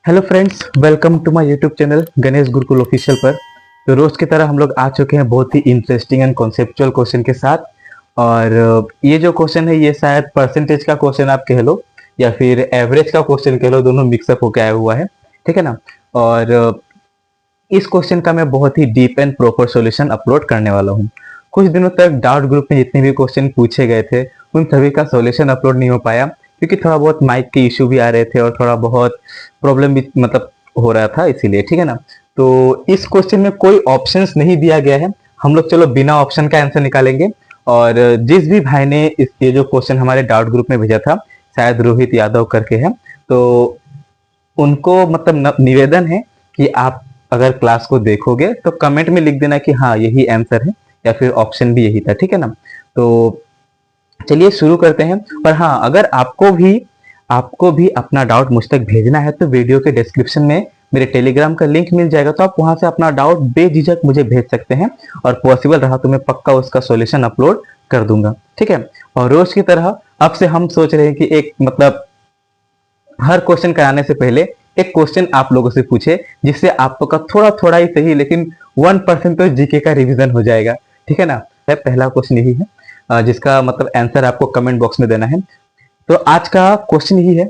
Hello friends, welcome to my YouTube channel Ganesh Gurukul official पर। तो रोज की तरह हम लोग आ चुके हैं बहुत ही इंटरेस्टिंग एंड कॉन्सेप्चुअल क्वेश्चन के साथ। और ये जो क्वेश्चन है ये शायद परसेंटेज का क्वेश्चन आप कह लो या फिर एवरेज का क्वेश्चन कह लो, दोनों मिक्सअप होकर आया हुआ है। ठीक है ना। और इस क्वेश्चन का मैं बहुत ही deep and proper solution upload करने वाला हूँ। कुछ दिनों तक डाउट ग्रुप में जितने भी क्वेश्चन पूछे गए थे उन सभी का सॉल्यूशन अपलोड नहीं हो पाया, क्योंकि थोड़ा बहुत माइक के इशू भी आ रहे थे और थोड़ा बहुत प्रॉब्लम भी मतलब हो रहा था, इसीलिए। ठीक है ना। तो इस क्वेश्चन में कोई ऑप्शंस नहीं दिया गया है, हम लोग चलो बिना ऑप्शन का आंसर निकालेंगे। और जिस भी भाई ने ये जो क्वेश्चन हमारे डाउट ग्रुप में भेजा था, शायद रोहित यादव करके है, तो उनको मतलब निवेदन है कि आप अगर क्लास को देखोगे तो कमेंट में लिख देना कि हाँ यही आंसर है या फिर ऑप्शन भी यही था। ठीक है ना। तो चलिए शुरू करते हैं। पर हाँ, अगर आपको भी अपना डाउट मुझ तक भेजना है तो वीडियो के डिस्क्रिप्शन में मेरे टेलीग्राम का लिंक मिल जाएगा, तो आप वहां से अपना डाउट बेझिझक मुझे भेज सकते हैं और पॉसिबल रहा तो मैं पक्का उसका सॉल्यूशन अपलोड कर दूंगा। ठीक है। और रोज की तरह अब से हम सोच रहे हैं कि एक मतलब हर क्वेश्चन कराने से पहले एक क्वेश्चन आप लोगों से पूछे, जिससे आपका थोड़ा थोड़ा ही सही लेकिन 1% तो जीके का रिवीजन हो जाएगा। ठीक है ना। पहला क्वेश्चन यही है, जिसका मतलब आंसर आपको कमेंट बॉक्स में देना है। तो आज का क्वेश्चन यही है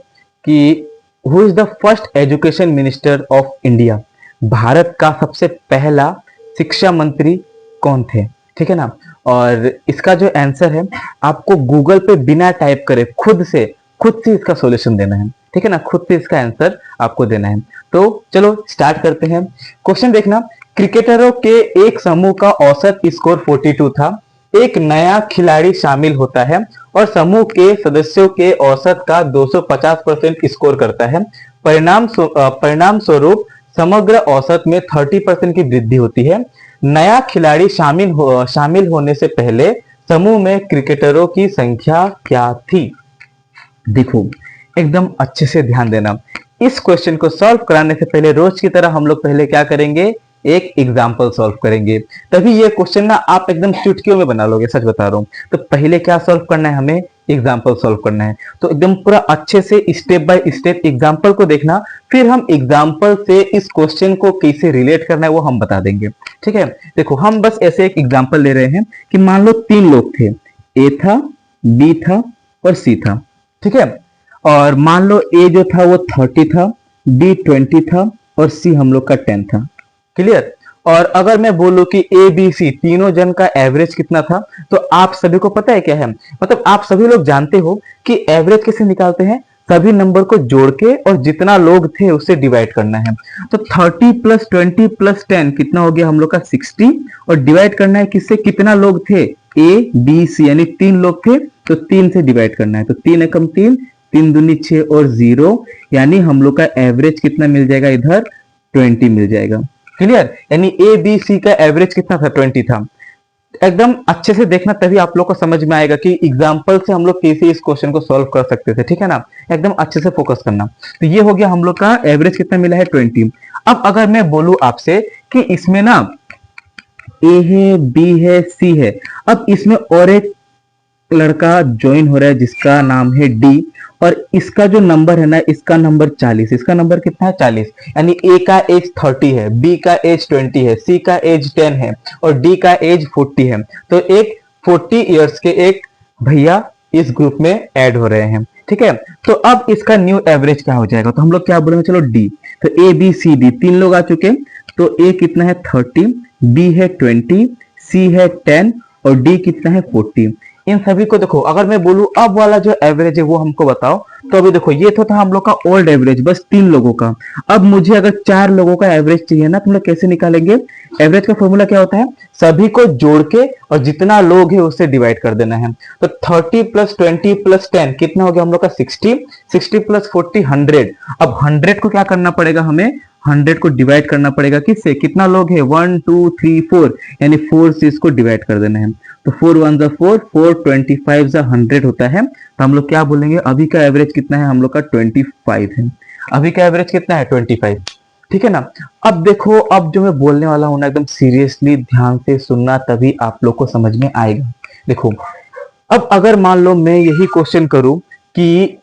कि who is the first education minister of India. Bharat का सबसे पहला शिक्षा मंत्री कौन थे। ठीक है ना। और इसका जो आंसर है आपको गूगल पे बिना टाइप करे खुद से इसका सॉल्यूशन देना है। ठीक है ना। खुद से इसका आंसर आपको देना है। तो चलो स्टार्ट करते हैं। क्वेश्चन देखना, क्रिकेटरों के एक समूह का औसत स्कोर 42 था। एक नया खिलाड़ी शामिल होता है और समूह के सदस्यों के औसत का 250% स्कोर करता है। परिणाम स्वरूप समग्र औसत में 30% की वृद्धि होती है। नया खिलाड़ी शामिल होने से पहले समूह में क्रिकेटरों की संख्या क्या थी। देखो, एकदम अच्छे से ध्यान देना। इस क्वेश्चन को सॉल्व कराने से पहले रोज की तरह हम लोग पहले क्या करेंगे, एक एग्जाम्पल सॉल्व करेंगे। तभी ये क्वेश्चन ना आप एकदम चुटकियों में बना लोगे, सच बता रहा हूं। तो पहले क्या सॉल्व करना है, हमें एग्जाम्पल सॉल्व करना है। तो एकदम पूरा अच्छे से स्टेप बाय स्टेप एग्जाम्पल को देखना, फिर हम एग्जाम्पल से इस क्वेश्चन को कैसे रिलेट करना है वो हम बता देंगे। ठीक है। देखो, हम बस ऐसे एक एग्जाम्पल ले रहे हैं कि मान लो 3 लोग थे, ए था, बी था और सी था। ठीक है। और मान लो ए जो था वो 30 था, बी 20 था और सी हम लोग का 10 था। क्लियर। और अगर मैं बोलूं कि ए बी सी तीनों जन का एवरेज कितना था, तो आप सभी को पता है क्या है, मतलब आप सभी लोग जानते हो कि एवरेज कैसे निकालते हैं। सभी नंबर को जोड़ के और जितना लोग थे उससे डिवाइड करना है। तो 30 प्लस 20 प्लस 10 कितना हो गया हम लोग का 60, और डिवाइड करना है किससे, कितना लोग थे, ए बी सी, यानी 3 लोग थे तो 3 से डिवाइड करना है। तो 3 एकम 3, 3 दूनी 6 और 0, यानी हम लोग का एवरेज कितना मिल जाएगा, इधर 20 मिल जाएगा। क्लियर। यानी ए बी सी का एवरेज कितना था, 20 था। एकदम अच्छे से देखना, तभी आप लोग को समझ में आएगा कि एग्जाम्पल से हम लोग कैसे इस क्वेश्चन को सॉल्व कर सकते थे। ठीक है ना। एकदम अच्छे से फोकस करना। तो ये हो गया हम लोग का एवरेज कितना मिला है, 20। अब अगर मैं बोलूं आपसे कि इसमें ना ए है, बी है, सी है, अब इसमें और एक लड़का ज्वाइन हो रहा है जिसका नाम है डी, और इसका जो नंबर है ना, इसका नंबर 40, इसका नंबर कितना है, 40। यानी ए का एज 30 है, बी का एज 20 है, सी का एज 10 है और डी का एज 40 है। तो एक 40 इयर्स के एक भैया इस ग्रुप में ऐड हो रहे हैं। ठीक है। तो अब इसका न्यू एवरेज क्या हो जाएगा, तो हम लोग क्या बोलेंगे, चलो डी। तो ए बी सी डी 3 लोग आ चुके। तो ए कितना है 30, बी है 20, सी है 10 और डी कितना है 40। इन सभी को देखो, अगर मैं बोलूं अब वाला जो एवरेज है वो हमको बताओ, तो अभी देखो ये तो था हम लोग का ओल्ड एवरेज, बस 3 लोगों का। अब मुझे अगर 4 लोगों का एवरेज चाहिए ना, तो हम लोग कैसे निकालेंगे। एवरेज का फॉर्मूला क्या होता है, सभी को जोड़ के और जितना लोग है उससे डिवाइड कर देना है। तो 30 प्लस 20 प्लस 10 कितना हो गया हम लोग का 60, 60 प्लस 40 100। अब 100 को क्या करना पड़ेगा, हमें 100 को डिवाइड करना पड़ेगा किससे, कितना लोग है 1 2 3 4, यानी 4 से इसको डिवाइड कर देना है। तो 4 1 जा 4, 4 25 जा 100 होता है। तो हम लोग क्या बोलेंगे, अभी का एवरेज कितना है, हम लोग का 25 है। अभी का एवरेज कितना है, 25। ठीक है ना। अब देखो, अब जो मैं बोलने वाला हूं ना, एकदम सीरियसली ध्यान से सुनना, तभी आप लोग को समझ में आएगा। देखो, अब अगर मान लो मैं यही क्वेश्चन करूं कि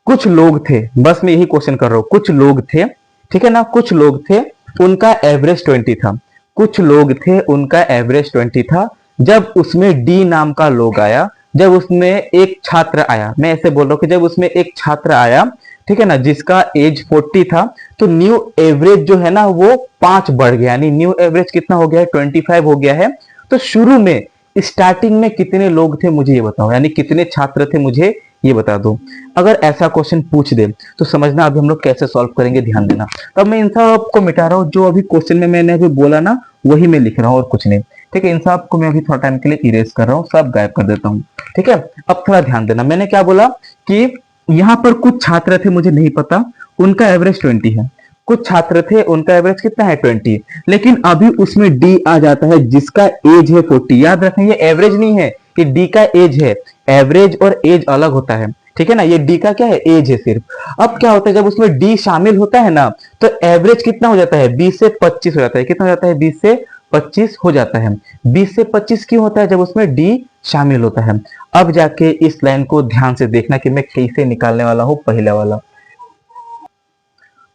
कुछ लोग थे, बस मैं यही क्वेश्चन कर रहा हूं, कुछ लोग थे। ठीक है ना। कुछ लोग थे उनका एवरेज 20 था, कुछ लोग थे उनका एवरेज 20 था। जब उसमें डी नाम का लोग आया, जब उसमें एक छात्र आया, मैं ऐसे बोल रहा हूँ कि जब उसमें एक छात्र आया, ठीक है ना, जिसका एज 40 था, तो न्यू एवरेज जो है ना वो 5 बढ़ गया, यानी न्यू एवरेज कितना हो गया है, 25 हो गया है। तो शुरू में स्टार्टिंग में कितने लोग थे मुझे ये बताओ, यानी कितने छात्र थे मुझे ये बता दो। अगर ऐसा क्वेश्चन पूछ दे तो समझना अभी हम लोग कैसे सॉल्व करेंगे, ध्यान देना। तब मैं इन सब को मिटा रहा हूँ, जो अभी क्वेश्चन में मैंने अभी बोला ना वही मैं लिख रहा हूँ और कुछ नहीं। ठीक है, इन सब को मैं अभी थोड़ा टाइम के लिए इरेज कर रहा हूँ, सब गायब कर देता हूँ। ठीक है, अब थोड़ा ध्यान देना, मैंने क्या बोला कि यहाँ पर कुछ छात्र थे मुझे नहीं पता, उनका एवरेज 20 है। कुछ छात्र थे उनका एवरेज कितना है, 20। लेकिन अभी उसमें डी आ जाता है जिसका एज है 40। याद रखें ये एवरेज नहीं है, ये डी का एज है। एवरेज और एज अलग होता है, ठीक है ना। ये डी का क्या है, एज है सिर्फ। अब क्या होता है जब उसमें डी शामिल होता है ना, तो एवरेज कितना हो जाता है, 20 से 25 हो जाता है। कितना हो जाता है, 20 से 25 हो जाता है। 20 से 25 क्यों होता है, जब उसमें डी शामिल होता है। अब जाके इस लाइन को ध्यान से देखना कि मैं कैसे निकालने वाला हूं, पहला वाला।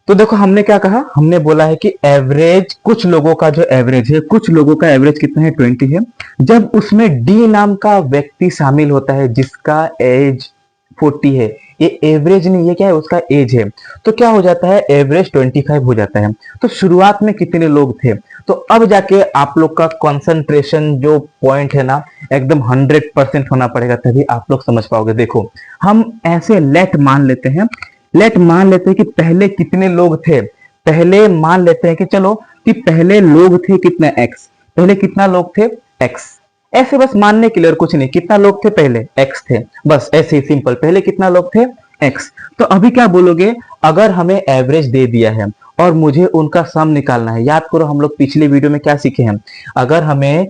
तो देखो हमने क्या कहा, हमने बोला है कि एवरेज, कुछ लोगों का जो एवरेज है, कुछ लोगों का एवरेज कितना है, 20 है। जब उसमें डी नाम का व्यक्ति शामिल होता है जिसका एज 40 है, ये एवरेज नहीं, ये क्या है, उसका एज है, तो क्या हो जाता है, एवरेज 25 हो जाता है। तो शुरुआत में कितने लोग थे, तो अब जाके आप लोग का कंसंट्रेशन जो पॉइंट है ना एकदम 100% होना पड़ेगा, तभी आप लोग समझ पाओगे। देखो हम ऐसे लेट मान लेते हैं, लेट मान लेते हैं कि पहले कितने लोग थे। पहले मान लेते हैं कि चलो कि पहले लोग थे कितना, एक्स। पहले कितना लोग थे, एक्स। ऐसे बस मानने के लिए और कुछ नहीं, कितना लोग थे पहले, एक्स थे, बस ऐसे ही सिंपल। पहले कितना लोग थे, एक्स। तो अभी क्या बोलोगे, अगर हमें एवरेज दे दिया है और मुझे उनका सम निकालना है। याद करो हम लोग पिछले वीडियो में क्या सीखे हैं, अगर हमें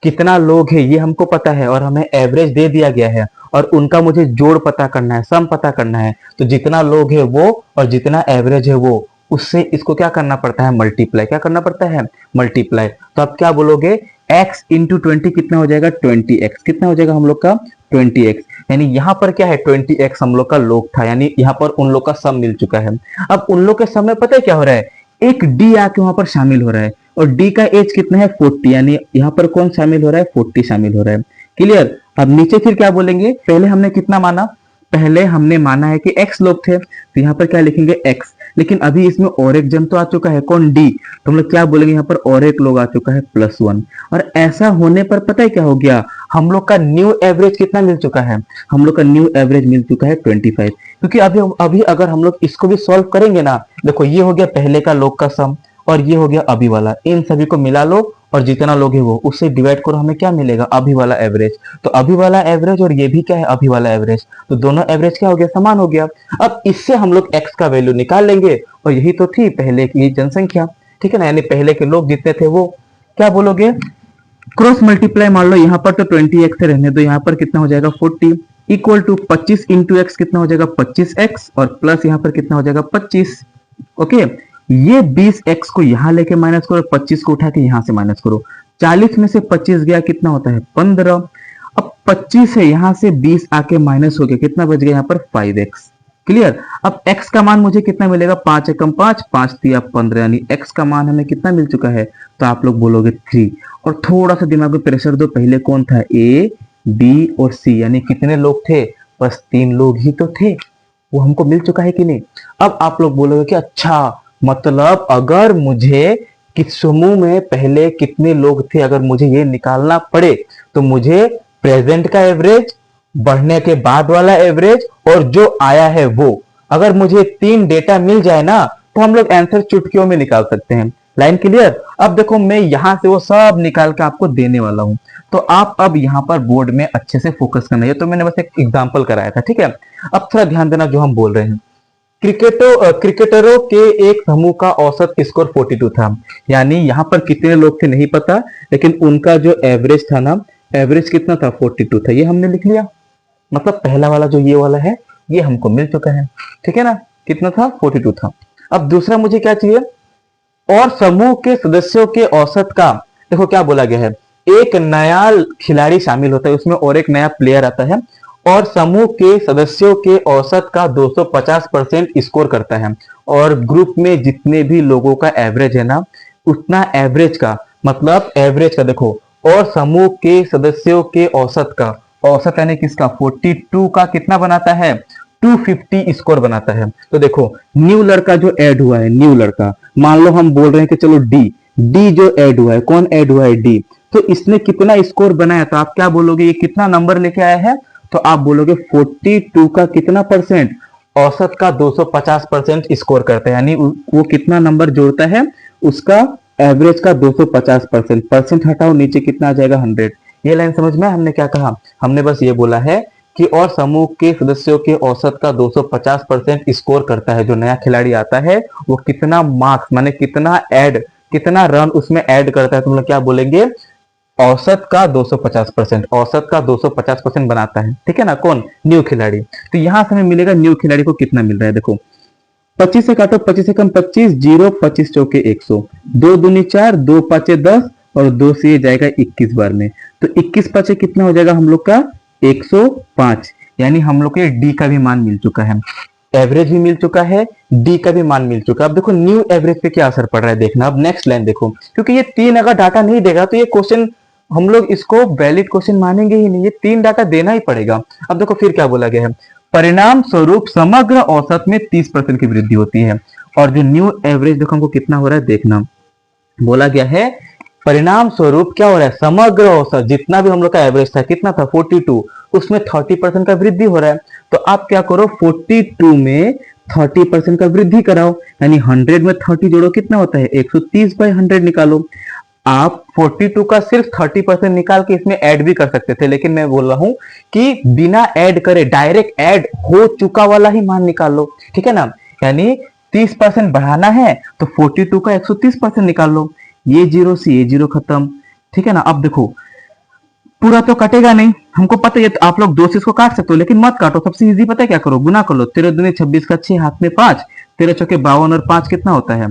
कितना लोग है ये हमको पता है और हमें एवरेज दे दिया गया है और उनका मुझे जोड़ पता करना है, सम पता करना है, तो जितना लोग है वो और जितना एवरेज है वो, उससे इसको क्या करना पड़ता है, मल्टीप्लाई। क्या करना पड़ता है, मल्टीप्लाई। तो आप क्या बोलोगे, x इंटू 20 कितना हो जाएगा, 20x। कितना हो जाएगा हम लोग का, 20x। यानी यहाँ पर क्या है, 20x हम लोग का लोग था, यानी यहाँ पर उन लोग का सम मिल चुका है। अब उन लोग के सम में पता है क्या हो रहा है, एक डी आके वहां पर शामिल हो रहा है और डी का एज कितना है, 40। यानी यहाँ पर कौन शामिल हो रहा है, 40 शामिल हो रहा है। क्लियर। अब नीचे फिर क्या बोलेंगे, पहले हमने कितना माना, पहले हमने माना है कि x लोग थे, तो यहाँ पर क्या लिखेंगे, x। लेकिन अभी इसमें और एक जन तो आ चुका है, कौन, डी। तो हम लोग क्या बोलेंगे, यहाँ पर और एक लोग आ चुका है, +1। और ऐसा होने पर पता है क्या हो गया, हम लोग का न्यू एवरेज कितना मिल चुका है, हम लोग का न्यू एवरेज मिल चुका है 25। क्योंकि अभी अगर हम लोग इसको भी सॉल्व करेंगे ना, देखो ये हो गया पहले का लोग का सम और ये हो गया अभी वाला, इन सभी को मिला लो और जितना लोग है वो उससे डिवाइड करो, हमें क्या मिलेगा, अभी वाला एवरेज। तो अभी वाला एवरेज और ये भी क्या है, अभी वाला एवरेज, तो दोनों एवरेज क्या हो गया, समान हो गया। अब इससे हम लोग x का वैल्यू निकाल लेंगे और यही तो थी पहले की जनसंख्या, ठीक है ना। यानी पहले के लोग जितने थे वो, क्या बोलोगे, क्रॉस मल्टीप्लाई मान लो, यहाँ पर तो 20x रहने दो, यहाँ पर कितना हो जाएगा, 40 इक्वल टू 25 इंटू एक्स कितना हो जाएगा, 25x और प्लस यहाँ पर कितना हो जाएगा, 25। ओके, ये 20x को यहां लेके माइनस करो, 25 को उठा के यहां से माइनस करो। 40 में से 25 गया कितना होता है, 15। अब 25 है, यहां से 20 आके माइनस हो गया, कितना बच गया यहाँ पर, 5x। क्लियर। अब x का मान मुझे कितना मिलेगा, 5 एकम 5, 5 3 15, यानी x का मान हमें कितना मिल चुका है, तो आप लोग बोलोगे 3। और थोड़ा सा दिमाग में प्रेशर दो, पहले कौन था, a b और c, यानी कितने लोग थे, बस 3 लोग ही तो थे, वो हमको मिल चुका है कि नहीं। अब आप लोग बोलोगे कि अच्छा, मतलब अगर मुझे किस समूह में पहले कितने लोग थे अगर मुझे ये निकालना पड़े, तो मुझे प्रेजेंट का एवरेज, बढ़ने के बाद वाला एवरेज और जो आया है वो, अगर मुझे 3 डेटा मिल जाए ना, तो हम लोग आंसर चुटकियों में निकाल सकते हैं। Line clear. अब देखो मैं यहां से वो सब निकाल के आपको देने वाला हूं, तो आप अब यहां पर बोर्ड में अच्छे से फोकस करना है। तो मैंने बस एक एग्जांपल कराया था, ठीक है। अब थोड़ा ध्यान देना जो हम बोल रहे हैं। क्रिकेटरों के एक समूह का औसत स्कोर 42 था, यानी यहां पर कितने लोग थे नहीं पता, लेकिन उनका जो एवरेज था ना, एवरेज कितना था, 42 था। ये हमने लिख लिया, मतलब पहला वाला जो ये वाला है ये हमको मिल चुका है, ठीक है ना। कितना था, 42 था। अब दूसरा मुझे क्या चाहिए, और समूह के सदस्यों के औसत का, देखो क्या बोला गया है, एक नया खिलाड़ी शामिल होता है उसमें और एक नया प्लेयर आता है और समूह के सदस्यों के औसत का 250% स्कोर करता है। और ग्रुप में जितने भी लोगों का एवरेज है ना, उतना एवरेज का, मतलब एवरेज का देखो, और समूह के सदस्यों के औसत का, औसत यानी किसका, 42 का कितना बनाता है, 250 स्कोर बनाता है। तो देखो न्यू लड़का जो ऐड हुआ है, न्यू लड़का, मान लो हम बोल रहे हैं कि चलो डी, डी जो ऐड हुआ है, कौन ऐड हुआ है, डी, तो इसने कितना स्कोर बनाया, तो आप क्या बोलोगे, ये कितना नंबर लेके आया है, तो आप बोलोगे 42 का कितना परसेंट, औसत का 250% स्कोर करता है, यानी वो कितना नंबर जोड़ता है, उसका एवरेज का 250%, परसेंट हटाओ, नीचे कितना आ जाएगा, 100। ये लाइन समझ में हमने क्या कहा, हमने बस ये बोला है कि और समूह के सदस्यों के औसत का 250% स्कोर करता है। जो नया खिलाड़ी आता है वो कितना मार्क्स माने कितना ऐड, कितना रन उसमें ऐड करता है, तुम लोग क्या बोलेंगे, औसत का 250%, औसत का 250% बनाता है, ठीक है ना, कौन, न्यू खिलाड़ी। तो यहां से हमें मिलेगा न्यू खिलाड़ी को कितना मिल रहा है, देखो 25 से काटो, 25 से कम 25, 0, 25 चौके 100, 2 दूनी 4, 2 पांचे 10, और 2 से ये जाएगा 21 बार में, तो 21 पांचे कितना हो जाएगा हम लोग का, 105। यानी हम लोग के डी का भी मान मिल चुका है, एवरेज भी मिल चुका है, डी का भी मान मिल चुका है। अब देखो न्यू एवरेज पे क्या असर पड़ रहा है देखना। अब नेक्स्ट लाइन देखो, क्योंकि ये 3 अगर डाटा नहीं देगा तो ये क्वेश्चन हम लोग इसको वैलिड क्वेश्चन मानेंगे ही नहीं, ये 3 डाटा देना ही पड़ेगा। अब देखो फिर क्या बोला गया है, परिणाम स्वरूप समग्र औसत में 30% की वृद्धि होती है। और जो न्यू एवरेज देखो हमको कितना हो रहा है देखना, बोला गया है परिणाम स्वरूप क्या हो रहा है, समग्र औसत जितना भी हम लोग का एवरेज था, कितना था 42, उसमें 30% का वृद्धि हो रहा है। तो आप क्या करो, 42 में 30% का वृद्धि कराओ, यानी 100 में 30 जोड़ो, कितना होता है 130/100 निकालो। आप 42 का सिर्फ 30% निकाल के इसमें ऐड भी कर सकते थे, लेकिन मैं बोल रहा हूं कि बिना ऐड करे डायरेक्ट ऐड हो चुका वाला ही मान निकाल लो, ठीक है ना। यानी 30% बढ़ाना है तो 42 का 130% निकाल लो, ये जीरो से ये जीरो खत्म, ठीक है ना। अब देखो पूरा तो कटेगा नहीं, हमको पता है, तो आप लोग 2 से इसको काट सकते हो, लेकिन मत काटो, सबसे इजी पता है क्या करो, गुना कर लो, 13 दूनी 26 का 6, हाथ में 5, 13 चौके 52 और 5 कितना होता है,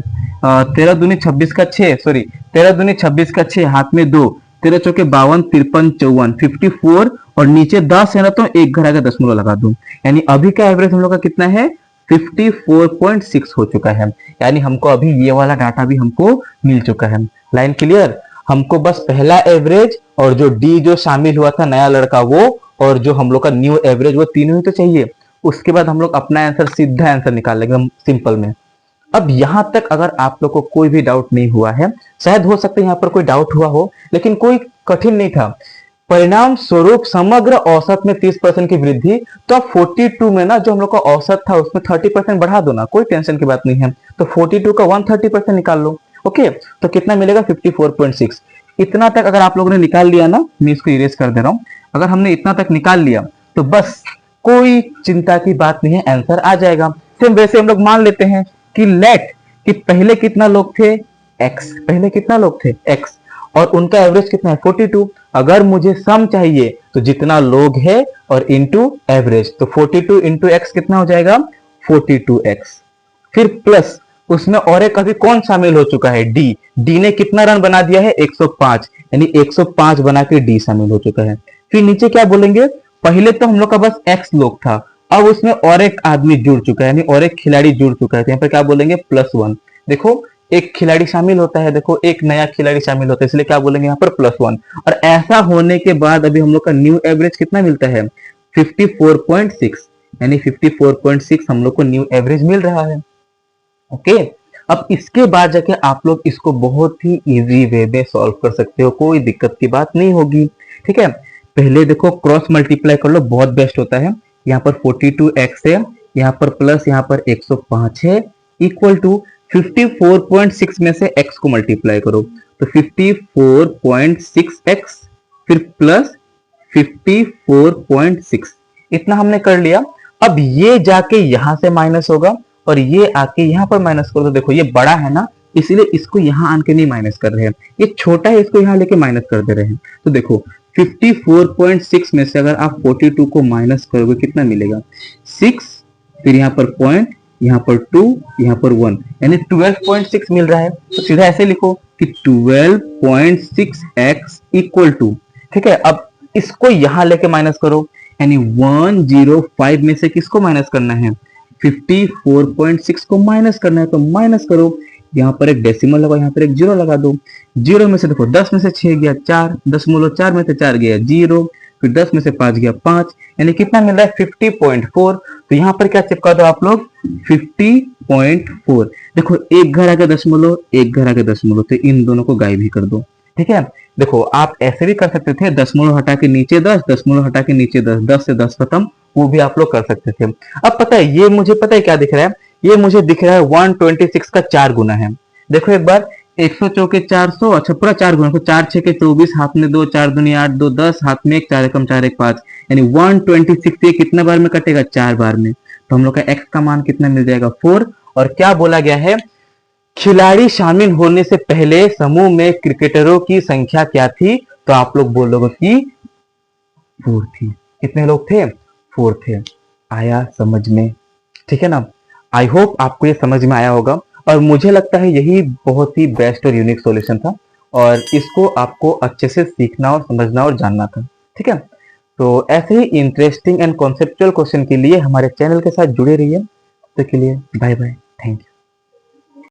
13 दूनी 26 का 6, सॉरी 13 दूनी 26 का 6, हाथ में 2, 13 चौके 52, 53, 54, 54, और नीचे 10 है ना, तो एक घर आगे दशमलव लगा दूं, यानी अभी का एवरेज हम लोग का कितना है, 54.6 हो चुका है। यानी हमको अभी ये वाला डाटा भी हमको मिल चुका है। लाइन क्लियर, हमको बस पहला एवरेज और जो डी जो शामिल हुआ था नया लड़का वो, और जो हम लोग का न्यू एवरेज, वो तीनों ही तो चाहिए। उसके बाद हम लोग अपना आंसर, सीधा आंसर निकाल लेंगे हम सिंपल में। अब यहां तक अगर आप लोग को कोई भी डाउट नहीं हुआ है, शायद हो सकता है यहाँ पर कोई डाउट हुआ हो, लेकिन कोई कठिन नहीं था। परिणाम स्वरूप समग्र औसत में 30% की वृद्धि, तो अब 42 में ना जो हम लोग का औसत था उसमें 30% बढ़ा दो ना, कोई टेंशन की बात नहीं है। तो 42 का 130% निकाल लो, ओके, तो कितना मिलेगा 54.6। इतना तक अगर आप लोगों ने निकाल लिया ना, मैं इसको इरेज कर दे रहा हूं, अगर हमने इतना तक निकाल लिया तो बस कोई चिंता की बात नहीं है, आंसर आ जाएगा। सेम वैसे हम लोग मान लेते हैं कि लेट कि पहले कितना लोग थे, एक्स, पहले कितना लोग थे एक्स, और उनका एवरेज कितना है 42। अगर मुझे सम चाहिए तो जितना लोग है और इंटू एवरेज, तो 42 इंटू एक्स कितना हो जाएगा 42x, फिर प्लस उसमें और एक अभी कौन शामिल हो चुका है, डी, डी ने कितना रन बना दिया है 105, यानी 105 बना के डी शामिल हो चुका है। फिर नीचे क्या बोलेंगे, पहले तो हम लोग का बस एक्स लोग था, अब उसमें और एक आदमी जुड़ चुका है, यानी और एक खिलाड़ी जुड़ चुका है, तो यहाँ पर क्या बोलेंगे +1। देखो एक खिलाड़ी शामिल होता है, देखो एक नया खिलाड़ी शामिल होता है, इसलिए क्या बोलेंगे यहाँ पर +1। और ऐसा होने के बाद अभी हम लोग का न्यू एवरेज कितना मिलता है 54.6, यानी 54.6 हम लोग को न्यू एवरेज मिल रहा है, ओके। अब इसके बाद जाके आप लोग इसको बहुत ही इजी वे में सॉल्व कर सकते हो, कोई दिक्कत की बात नहीं होगी, ठीक है। पहले देखो क्रॉस मल्टीप्लाई कर लो, बहुत बेस्ट होता है। यहाँ पर 42x है, यहाँ पर प्लस यहाँ पर 105 है, इक्वल टू 54.6 में से x को मल्टीप्लाई करो, तो 54.6x फिर प्लस 54.6, इतना हमने कर लिया। अब ये जाके यहां से माइनस होगा और ये आके यहाँ पर माइनस करो, तो देखो ये बड़ा है ना, इसीलिए इसको यहाँ आन के नहीं माइनस कर रहे हैं, ये छोटा है इसको यहाँ लेके माइनस कर दे रहे हैं। तो देखो 54.6 में से अगर आप 42 को माइनस करोगे कितना मिलेगा 6, फिर यहाँ पर पॉइंट, यहाँ पर 2, यहाँ पर 1, यानी 12.6 मिल रहा है। तो सीधा ऐसे लिखो कि 12.6x इक्वल टू, ठीक है। अब इसको यहां लेके माइनस करो, यानी 105 में से किसको माइनस करना है, 54.6 को माइनस करना है। तो माइनस करो, यहाँ पर एक डेसिमल लगा, यहाँ पर एक जीरो लगा दो। जीरो में से देखो 10 में से 6 गया 4, 10.4 में से 4 गया 0, फिर 10 में से 5 गया 5, यानी कितना मिल रहा है 50.4। तो यहाँ पर क्या चिपका दो आप लोग 50.4। देखो एक घर आगे दशमलव, एक घर आगे दशमलव, तो इन दोनों को गायब ही कर दो। ठीक है, देखो आप ऐसे भी कर सकते थे, दशमलव हटा के नीचे 10, दशमलव हटा के नीचे 10, 10 से 10 खत्म, वो भी आप लोग कर सकते थे। अब पता है ये मुझे पता है क्या दिख रहा है, ये मुझे दिख रहा है 126 का 4 गुना है। देखो एक बार, 100 चौके 400, अच्छा पूरा 4 गुना, 4 6 के 24, हाथ में 2, 4 दूनी 8, 2 10, हाथ में 1, 4 एकम 4 1 5, यानी 126 ये कितने बार में कटेगा, 4 बार में। तो हम लोग का x का मान कितना मिल जाएगा 4। और क्या बोला गया है, खिलाड़ी शामिल होने से पहले समूह में क्रिकेटरों की संख्या क्या थी, तो आप लोग बोलोगे कि 4 थी। कितने लोग थे, 4 थे। आया समझ में, ठीक है ना। आई होप आपको ये समझ में आया होगा, और मुझे लगता है यही बहुत ही बेस्ट और यूनिक सॉल्यूशन था, और इसको आपको अच्छे से सीखना और समझना और जानना था। ठीक है, तो ऐसे ही इंटरेस्टिंग एंड कॉन्सेप्चुअल क्वेश्चन के लिए हमारे चैनल के साथ जुड़े रहिए। तो के लिए बाय बाय, थैंक यू।